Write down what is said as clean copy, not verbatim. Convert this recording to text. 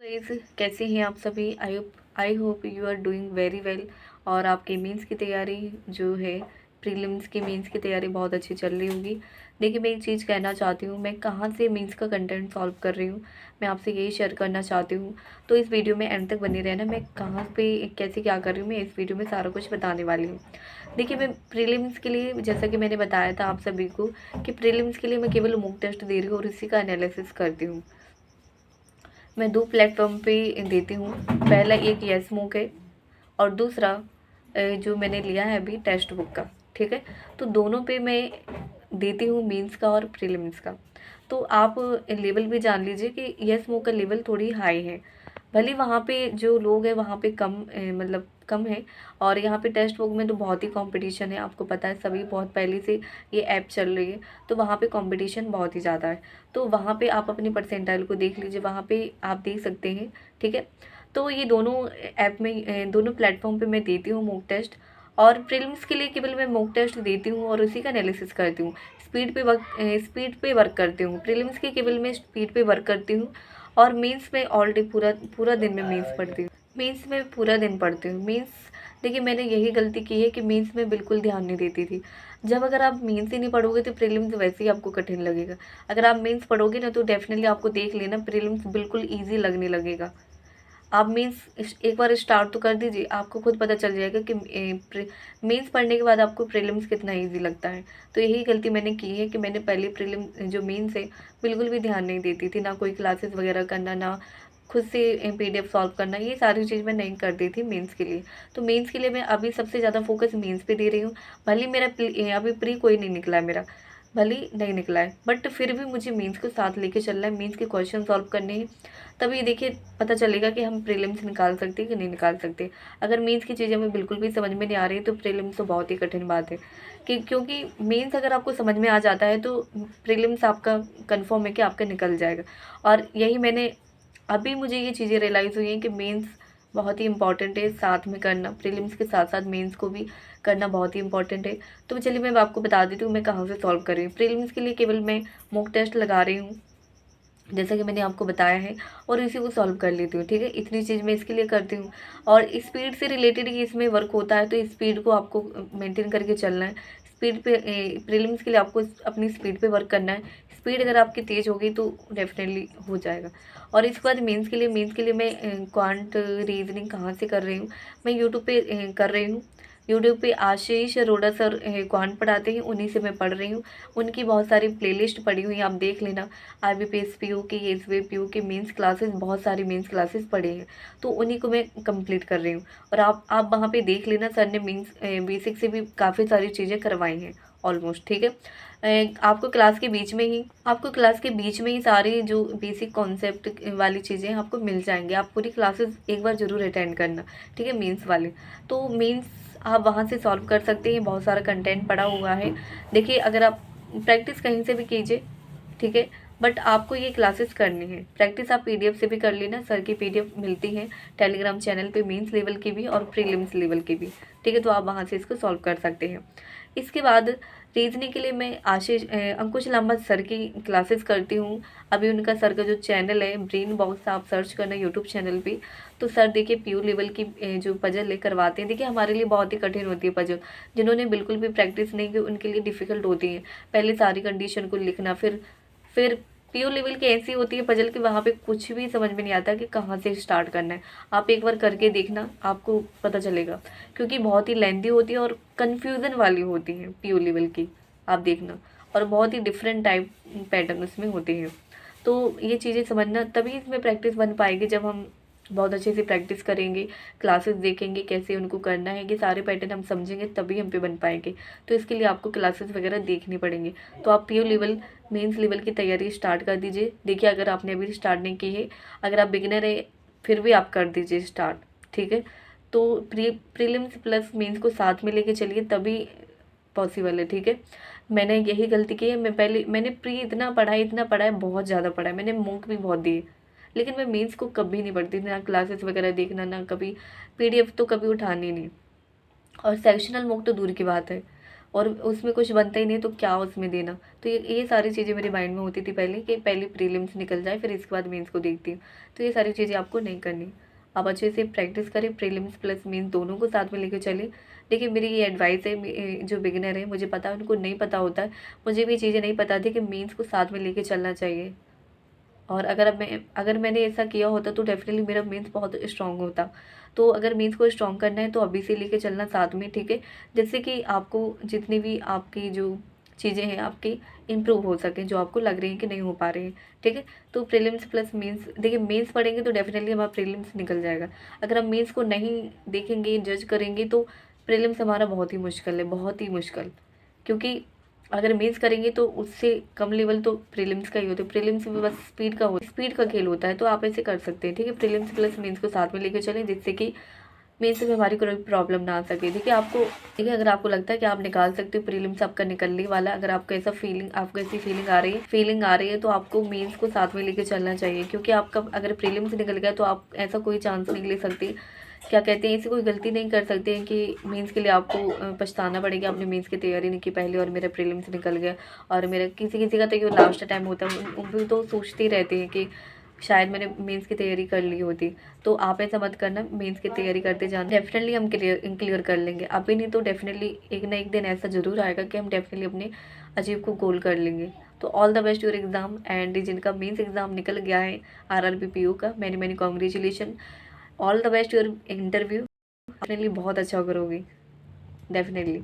Guys, कैसे हैं आप सभी। I hope you are doing very well. और आपके मेंस की तैयारी जो है, प्रीलिम्स की मेंस की तैयारी बहुत अच्छी चल रही होगी। देखिए, मैं एक चीज़ कहना चाहती हूँ, मैं कहाँ से मेंस का कंटेंट सॉल्व कर रही हूँ, मैं आपसे यही शेयर करना चाहती हूँ। तो इस वीडियो में एंड तक बने रहना। मैं कहाँ पे कैसे क्या कर रही हूँ, मैं इस वीडियो में सारा कुछ बताने वाली हूँ। देखिए, मैं प्रीलिम्स के लिए, जैसा कि मैंने बताया था आप सभी को, कि प्रीलिम्स के लिए मैं केवल मॉक टेस्ट दे रही हूँ और इसी का एनालिसिस करती हूँ। मैं 2 प्लेटफ़ॉर्म पे देती हूँ। पहला एक यस मूक है और दूसरा जो मैंने लिया है अभी टेक्स्ट बुक का, ठीक है? तो दोनों पे मैं देती हूँ मेंस का और प्रीलिम्स का। तो आप लेवल भी जान लीजिए कि यस मूक का लेवल थोड़ी हाई है। भले वहाँ पे जो लोग हैं वहाँ पे कम मतलब कम है, और यहाँ पे टेक्स्ट बुक में तो बहुत ही कंपटीशन है। आपको पता है, सभी बहुत पहले से ये ऐप चल रही है, तो वहाँ पे कंपटीशन बहुत ही ज़्यादा है। तो वहाँ पे आप अपनी परसेंटाइल को देख लीजिए, वहाँ पे आप देख सकते हैं, ठीक है? तो ये दोनों ऐप में दोनों प्लेटफॉर्म पे मैं देती हूँ मॉक टेस्ट। और प्रीलिम्स के लिए केवल मैं मॉक टेस्ट देती हूँ और उसी का एनालिसिस करती हूँ। स्पीड पे वर्क करती हूँ। प्रीलिम्स की केवल मैं स्पीड पे वर्क करती हूँ, और मेंस में ऑल डे पूरा पूरा दिन में मेंस पढ़ती हूँ। मेंस में पूरा दिन पढ़ती हूँ। मेंस, देखिए, मैंने यही गलती की है कि मेंस में बिल्कुल ध्यान नहीं देती थी। जब अगर आप मेंस ही नहीं पढ़ोगे तो प्रीलिम्स वैसे ही आपको कठिन लगेगा। अगर आप मेंस पढ़ोगे ना, तो डेफिनेटली आपको देख लेना प्रीलिम्स बिल्कुल ईज़ी लगने लगेगा। आप मेंस एक बार स्टार्ट तो कर दीजिए, आपको खुद पता चल जाएगा कि मेंस पढ़ने के बाद आपको प्रीलिम्स कितना इजी लगता है। तो यही गलती मैंने की है कि मैंने पहले प्रीलिम जो मेंस है बिल्कुल भी ध्यान नहीं देती थी, ना कोई क्लासेस वगैरह करना, ना खुद से पीडीएफ सॉल्व करना, ये सारी चीज़ मैं नहीं करती थी मेंस के लिए। तो मेंस के लिए मैं अभी सबसे ज़्यादा फोकस मेंस पे दे रही हूँ। भले मेरा अभी प्री कोई नहीं निकला है मेरा, भले ही नहीं निकला है, बट फिर भी मुझे मेंस को साथ लेके चलना है। मेंस के क्वेश्चन सॉल्व करने हैं, तभी देखिए पता चलेगा कि हम प्रीलिम्स निकाल सकते हैं कि नहीं निकाल सकते। अगर मेंस की चीज़ें हमें बिल्कुल भी समझ में नहीं आ रही तो प्रीलिम्स तो बहुत ही कठिन बात है। क्योंकि मेंस अगर आपको समझ में आ जाता है तो प्रीलिम्स आपका कंफर्म है कि आपका निकल जाएगा। और यही मैंने, अभी मुझे ये चीज़ें रियलाइज़ हुई हैं कि मेंस बहुत ही इंपॉर्टेंट है साथ में करना, प्रीलिम्स के साथ साथ मेंस को भी करना बहुत ही इंपॉर्टेंट है। तो चलिए मैं आपको बता देती हूँ मैं कहाँ से सॉल्व कर रही हूँ। प्रीलिम्स के लिए केवल मैं मॉक टेस्ट लगा रही हूँ, जैसा कि मैंने आपको बताया है, और इसी को सॉल्व कर लेती हूँ, ठीक है? इतनी चीज़ मैं इसके लिए करती हूँ। और स्पीड से रिलेटेड ही इसमें वर्क होता है, तो स्पीड को आपको मेंटेन करके चलना है। स्पीड पे प्रीलिम्स के लिए आपको अपनी स्पीड पे वर्क करना है। स्पीड अगर आपकी तेज़ होगी तो डेफिनेटली हो जाएगा। और इसके बाद मेंस के लिए मैं क्वांट रीजनिंग कहाँ से कर रही हूँ, मैं यूट्यूब पे कर रही हूँ। यूट्यूब पे आशीष अरोड़ा सर क्वांट पढ़ाते हैं, उन्हीं से मैं पढ़ रही हूँ। उनकी बहुत सारी प्लेलिस्ट पड़ी हुई है, आप देख लेना। IBPS पीयू की, एसबीआई पीयू की मेंस क्लासेस, बहुत सारी मेंस क्लासेस पढ़े हैं, तो उन्हीं को मैं कंप्लीट कर रही हूँ। और आप वहाँ पे देख लेना, सर ने मेंस बेसिक से भी काफ़ी सारी चीज़ें करवाई हैं ऑलमोस्ट, ठीक है? आपको क्लास के बीच में ही सारी जो बेसिक कॉन्सेप्ट वाली चीज़ें आपको मिल जाएंगी। आप पूरी क्लासेस एक बार ज़रूर अटेंड करना, ठीक है? मेंस वाले, तो मेंस आप वहाँ से सॉल्व कर सकते हैं। बहुत सारा कंटेंट पड़ा हुआ है। देखिए, अगर आप प्रैक्टिस कहीं से भी कीजिए, ठीक है, बट आपको ये क्लासेस करनी है। प्रैक्टिस आप पीडीएफ से भी कर लेना, सर की पीडीएफ मिलती है टेलीग्राम चैनल पे, मेंस लेवल की भी और प्रीलिम्स लेवल की भी, ठीक है? तो आप वहाँ से इसको सॉल्व कर सकते हैं। इसके बाद रीजनिंग के लिए मैं अंकुश लांबा सर की क्लासेस करती हूँ। अभी उनका सर का जो चैनल है ब्रेन बॉक्स, आप सर्च करना यूट्यूब चैनल पे। तो सर देखिए पीयू लेवल की जो पजल ले करवाते हैं, देखिए हमारे लिए बहुत ही कठिन होती है पजल। जिन्होंने बिल्कुल भी प्रैक्टिस नहीं की उनके लिए डिफ़िकल्ट होती है। पहले सारी कंडीशन को लिखना, फिर पीयू लेवल की ऐसी होती है पजल कि वहाँ पे कुछ भी समझ में नहीं आता कि कहाँ से स्टार्ट करना है। आप एक बार करके देखना, आपको पता चलेगा, क्योंकि बहुत ही लेंथी होती है और कन्फ्यूज़न वाली होती है पीयू लेवल की, आप देखना। और बहुत ही डिफरेंट टाइप पैटर्न उसमें होते हैं। तो ये चीज़ें समझना, तभी इसमें प्रैक्टिस बन पाएगी जब हम बहुत अच्छे से प्रैक्टिस करेंगे, क्लासेस देखेंगे कैसे उनको करना है, ये सारे पैटर्न हम समझेंगे तभी हम पे बन पाएंगे। तो इसके लिए आपको क्लासेस वगैरह देखनी पड़ेंगे। तो आप पीयू लेवल, मेंस लेवल की तैयारी स्टार्ट कर दीजिए। देखिए, अगर आपने अभी स्टार्ट नहीं की है, अगर आप बिगिनर है, फिर भी आप कर दीजिए स्टार्ट, ठीक है? तो प्रीलिम्स प्लस मेंस को साथ में लेके चलिए, तभी पॉसिबल है, ठीक है? मैंने यही गलती की है। मैंने प्री इतना पढ़ा है, बहुत ज़्यादा पढ़ा है, मैंने मूक भी बहुत दिए, लेकिन मैं मेंस को कभी नहीं पढ़ती थी, ना क्लासेस वगैरह देखना, ना कभी पीडीएफ तो कभी उठानी नहीं। और सेक्शनल मूक तो दूर की बात है, और उसमें कुछ बनता ही नहीं तो क्या उसमें देना। तो ये सारी चीज़ें मेरे माइंड में होती थी पहले कि पहले प्रीलिम्स निकल जाए फिर इसके बाद मेंस को देखती हूँ। तो ये सारी चीज़ें आपको नहीं करनी। आप अच्छे से प्रैक्टिस करें, प्रीलिम्स प्लस मेंस दोनों को साथ में लेके चलें। देखिए मेरी ये एडवाइस है, जो बिगिनर है मुझे पता है उनको नहीं पता होता है, मुझे भी चीज़ें नहीं पता थी कि मेंस को साथ में लेके चलना चाहिए। और अगर मैंने ऐसा किया होता तो डेफ़िनेटली मेरा मेंस बहुत स्ट्रॉन्ग होता। तो अगर मेंस को स्ट्रॉन्ग करना है तो अभी से लेके चलना साथ में, ठीक है? जिससे कि आपको जितनी भी आपकी जो चीज़ें हैं आपकी इम्प्रूव हो सकें, जो आपको लग रही हैं कि नहीं हो पा रही हैं, ठीक है? तो प्रीलिम्स प्लस मेंस, देखिए मेंस पढ़ेंगे तो डेफ़िनेटली हमारा प्रीलिम्स निकल जाएगा। अगर हम मेंस को नहीं देखेंगे, जज करेंगे तो प्रीलिम्स हमारा बहुत ही मुश्किल है, बहुत ही मुश्किल। क्योंकि अगर मेंस करेंगे तो उससे कम लेवल तो प्रीलिम्स का ही होता है। प्रीलिम्स में बस स्पीड का खेल होता है, तो आप ऐसे कर सकते हैं, ठीक है? प्रीलिम्स प्लस मेंस को साथ में लेके चलें जिससे कि मेंस में हमारी कोई प्रॉब्लम ना आ सके। देखिए अगर आपको लगता है कि आप निकाल सकते हो, प्रीलिम्स आपका निकलने वाला है, अगर आपको ऐसी फीलिंग आ रही है तो आपको मेंस को साथ में लेके चलना चाहिए। क्योंकि आपका अगर प्रीलिम्स निकल गया तो आप ऐसा कोई चांस नहीं ले सकते, क्या कहते हैं, ऐसी कोई गलती नहीं कर सकते हैं कि मेंस के लिए आपको पछताना पड़ेगा, आपने मेंस की तैयारी नहीं की पहले और मेरा प्रीलिम्स निकल गया। और मेरा किसी का तो ये लास्ट टाइम होता है, उन भी तो सोचते ही रहते हैं कि शायद मैंने मेंस की तैयारी कर ली होती। तो आप ऐसा मत करना, मेंस की तैयारी करते जाना, डेफिनेटली हम क्लियर कर लेंगे। अभी नहीं तो डेफिनेटली एक ना एक दिन ऐसा ज़रूर आएगा कि हम डेफिनेटली अपने अचीव को गोल कर लेंगे। तो all the best your exam. And जिनका मेंस एग्ज़ाम निकल गया है आरआरबी पीओ का, many congratulation. All the best your interview, definitely बहुत अच्छा करोगी, डेफिनेटली।